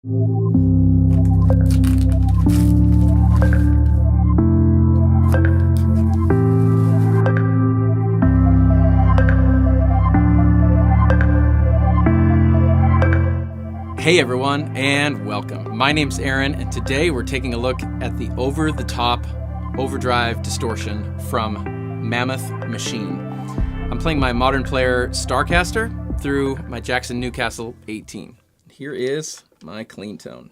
Hey everyone, and welcome. My name's Aaron, and today we're taking a look at the Over The Top Overdrive Distortion from Mammouth Machine. I'm playing my modern player Starcaster through my Jackson Newcastle 18. Here is my clean tone.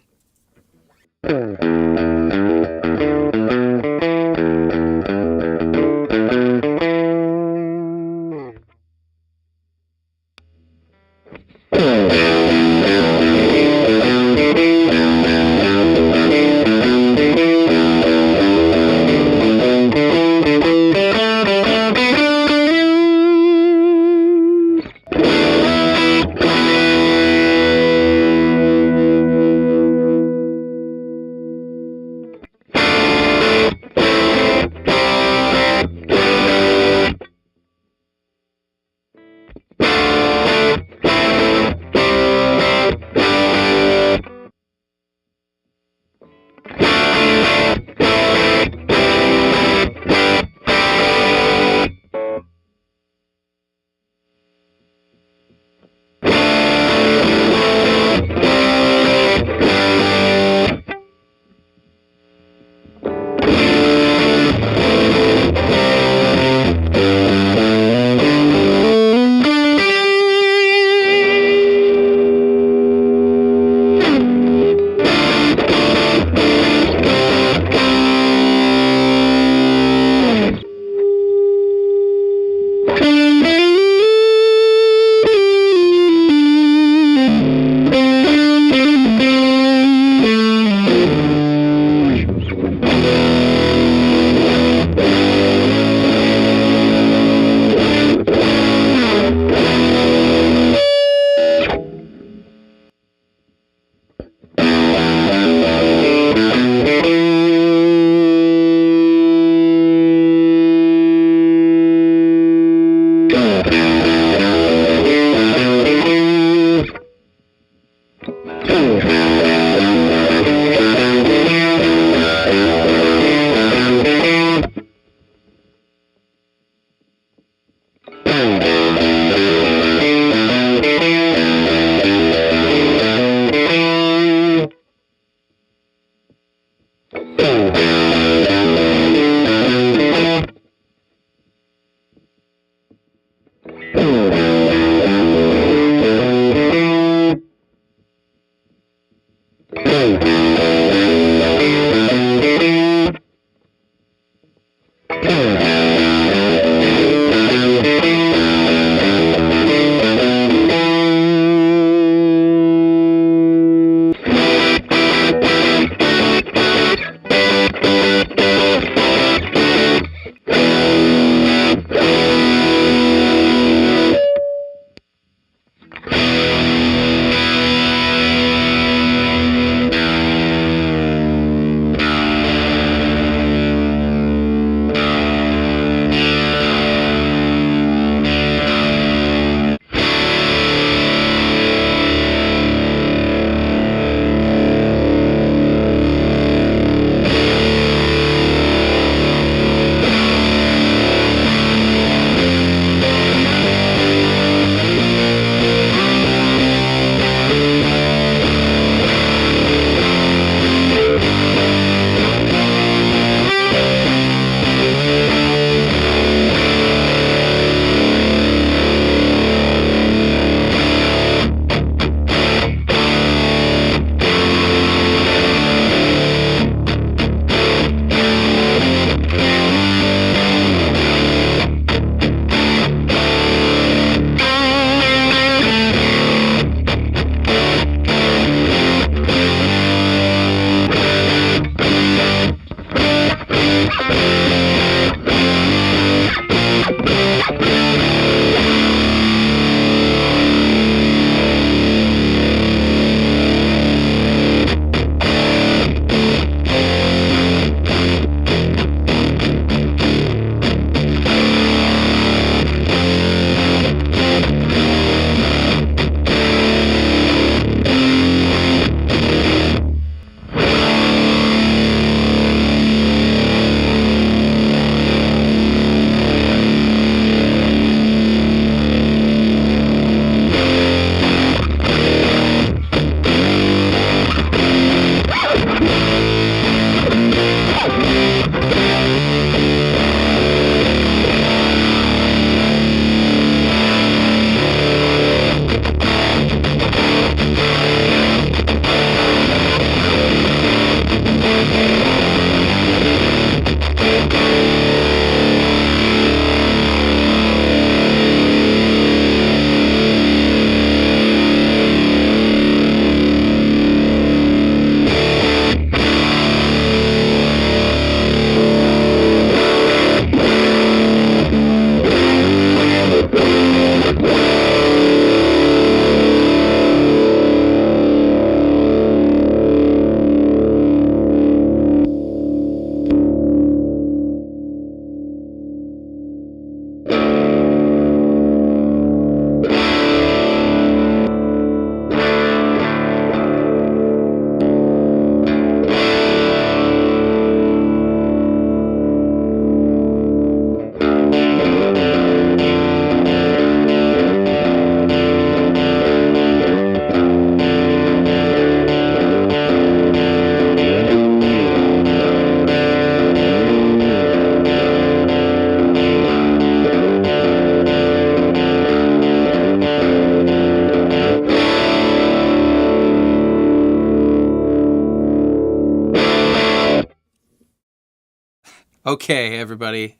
Okay, everybody,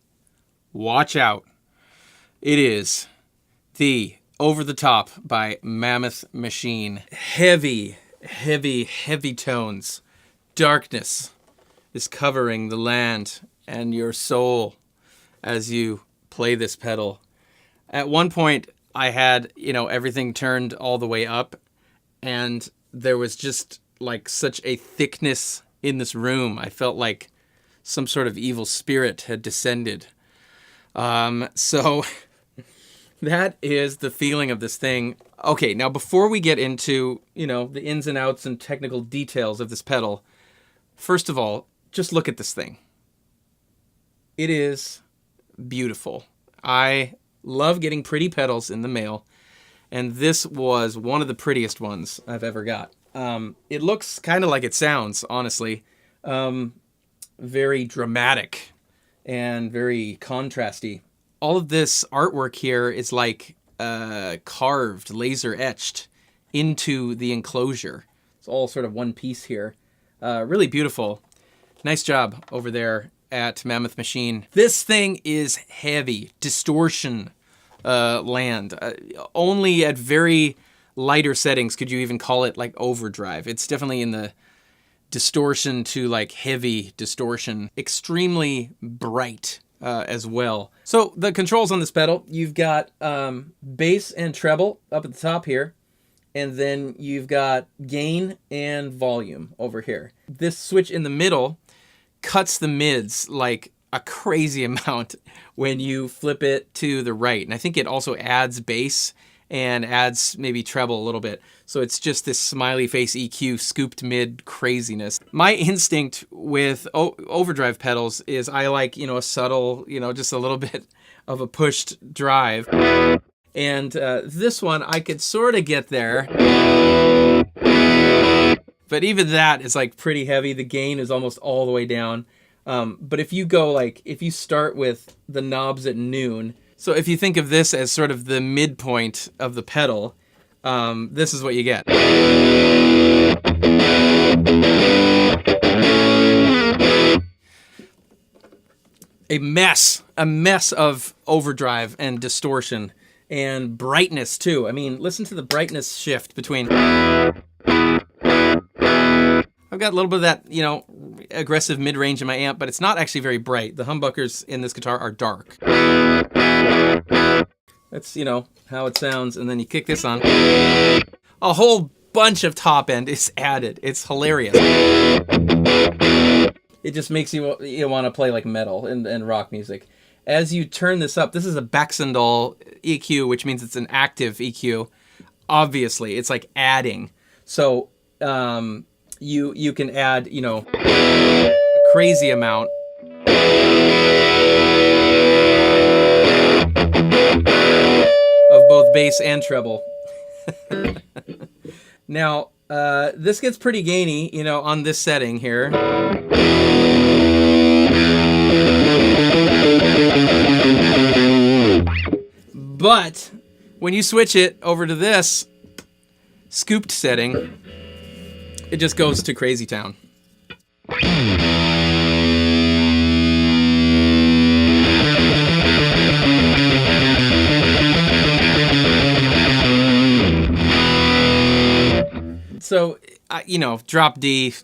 watch out. It is the Over the Top by Mammouth Machine. Heavy, heavy, heavy tones. Darkness is covering the land and your soul as you play this pedal. At one point, I had, everything turned all the way up, and there was just like such a thickness in this room. I felt like some sort of evil spirit had descended. So that is the feeling of this thing. Okay, now before we get into, the ins and outs and technical details of this pedal, first of all, just look at this thing. It is beautiful. I love getting pretty pedals in the mail, and this was one of the prettiest ones I've ever got. It looks kind of like it sounds, honestly. Very dramatic and very contrasty. All of this artwork here is like carved, laser etched into the enclosure. It's all sort of one piece here. Really beautiful. Nice job over there at Mammouth Machine. This thing is heavy. Distortion land. Only at very lighter settings could you even call it like overdrive. It's definitely in the distortion to like heavy distortion. Extremely bright as well. So the controls on this pedal, you've got bass and treble up at the top here, and then you've got gain and volume over here. This switch in the middle cuts the mids like a crazy amount when you flip it to the right. And I think it also adds bass and adds maybe treble a little bit. So it's just this smiley face EQ scooped mid craziness. My instinct with overdrive pedals is I like, a subtle, just a little bit of a pushed drive. And this one, I could sort of get there. But even that is like pretty heavy. The gain is almost all the way down. But if you go if you start with the knobs at noon, so if you think of this as sort of the midpoint of the pedal, this is what you get. A mess of overdrive and distortion and brightness too. I mean, listen to the brightness shift between. I've got a little bit of that, aggressive mid-range in my amp, but it's not actually very bright. The humbuckers in this guitar are dark. That's, how it sounds. And then you kick this on. A whole bunch of top end is added. It's hilarious. It just makes you want to play like metal and rock music. As you turn this up, this is a Baxandall EQ, which means it's an active EQ. Obviously, it's like adding. So, you can add, a crazy amount. Of both bass and treble. Now, this gets pretty gainy, on this setting here. But when you switch it over to this scooped setting, it just goes to crazy town. So, drop D,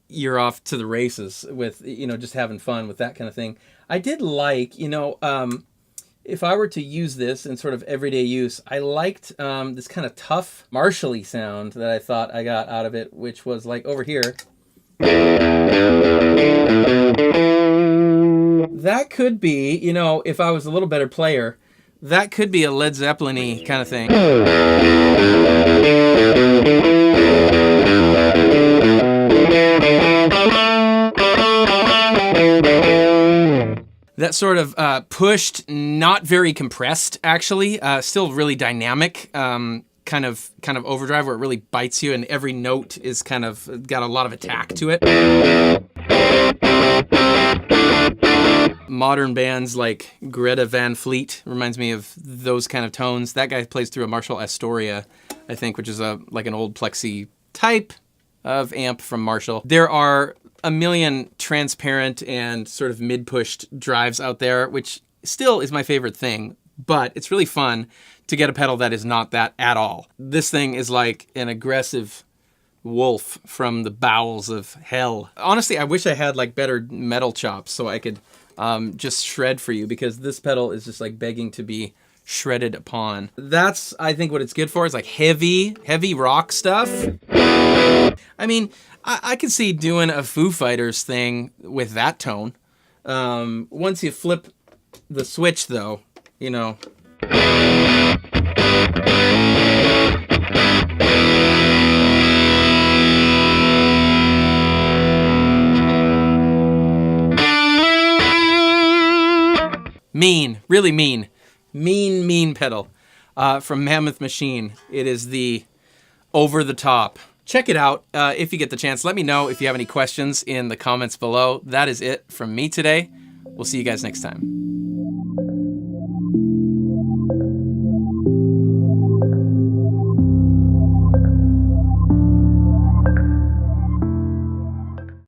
you're off to the races with, just having fun with that kind of thing. I did like, if I were to use this in sort of everyday use, I liked this kind of tough Marshall-y sound that I thought I got out of it, which was like over here. That could be, if I was a little better player, that could be a Led Zeppelin-y kind of thing. That sort of pushed, not very compressed, actually. Still really dynamic, kind of overdrive where it really bites you, and every note is kind of got a lot of attack to it. Modern bands like Greta Van Fleet reminds me of those kind of tones. That guy plays through a Marshall Astoria, I think, which is like an old plexi type of amp from Marshall. There are a million transparent and sort of mid-pushed drives out there, which still is my favorite thing, but it's really fun to get a pedal that is not that at all. This thing is like an aggressive wolf from the bowels of hell. Honestly, I wish I had like better metal chops so I could just shred for you, because this pedal is just like begging to be shredded upon. That's, I think, what it's good for, is like heavy rock stuff. I mean, I could see doing a Foo Fighters thing with that tone. Once you flip the switch though, you know. Mean, really mean. Mean pedal from Mammouth Machine. It is the Over the Top. Check it out if you get the chance. Let me know if you have any questions in the comments below. That is it from me today. We'll see you guys next time.